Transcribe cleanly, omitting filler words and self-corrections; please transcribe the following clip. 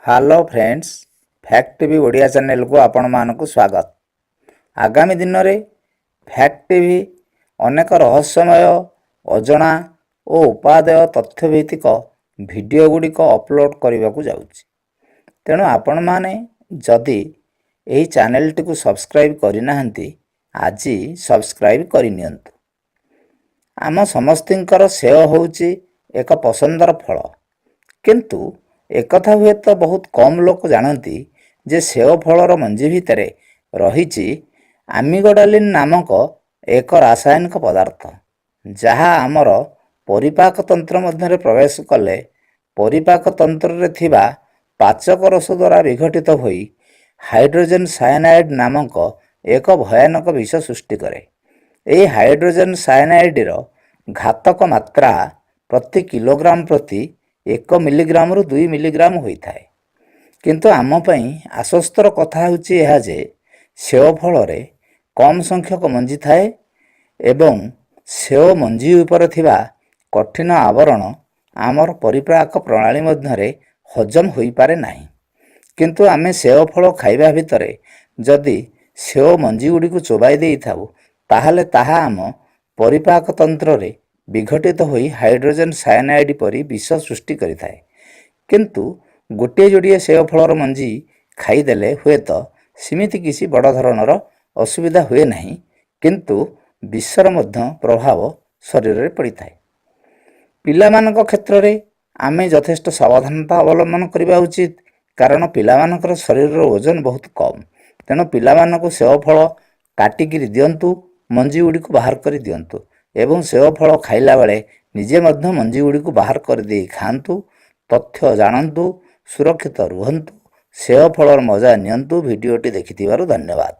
Hello friends, fact TV Odia channel को आपण मानक स्वागत। आगामी दिन में फैक्ट टीवी अनेक रहस्यमय अजଣା और उपादेय तथ्यभित्तिक वीडियो गुड़िक अपलोड करने को जाउछि। तेणु आपण माने जदि एही चैनल टी को सब्सक्राइब करिनाहंती आज सब्सक्राइब करिनियंतु। आम समस्तिंकर सेव होउछि एक पसंदर फल, किंतु एकथा हुए तो बहुत कम लोग जानती जे सेव फलर मंजी भितर रही आमिगडालिन नामक एक रासायनिक पदार्थ, जहा आमर परिपाक तंत्र मध्य प्रवेश कले परिपाक तंत्र रे थिबा पाचक रस द्वारा विघटित होई हाइड्रोजन सायनाइड नामक एक भयानक विष सृष्टि करे। यह हाइड्रोजन सायनाइड रो घातक मात्रा प्रति किलोग्राम प्रति 1 मिलीग्राम रु 2 मिलीग्राम होता है। किंतु आम पई आश्वस्तर कथा होची यह जे सेव फल रे कम संख्यक मंजी थाए एवं सेव मंजी ऊपर थिबा कठिन आवरण आमर परिपाक प्रणाली मध्यरे हजम होई पारे नाही। किंतु आमे सेव फल खाइबा भितरे जदि सेव मंजी गुडी को चोबाई देई थाउ ताहले ताहा आम परिपाक तंत्र रे विघटित होई हाइड्रोजन सायनाइड परी विष सृष्टि करिथाए। किंतु गोटे जोड़िए सेव फलर मंजी खाईदेले हुए तो सिमिति किसी बड़ धरणर असुविधा हुए नहीं, किंतु विषर मध्य प्रभाव शरीर रे पड़िथाए। पिलामानक क्षेत्र रे आमे यथेष्ट सावधानता अवलंबन करबा उचित, कारण पिलामानकर शरीर ओजन बहुत कम। तेणु पिलामानक सेव फल काटिकी दियंतु, मंजी गुड़ी को बाहर कर दियंतु एवं सेव फल खाइला बेले निजे मध्य मंजी गुड़ी को बाहर कर दे खांतु। तथ्य जानतु, सुरक्षित रुहंतु, सेव फलर मजा नियंतु। वीडियोटी देखिथिबारु धन्यवाद।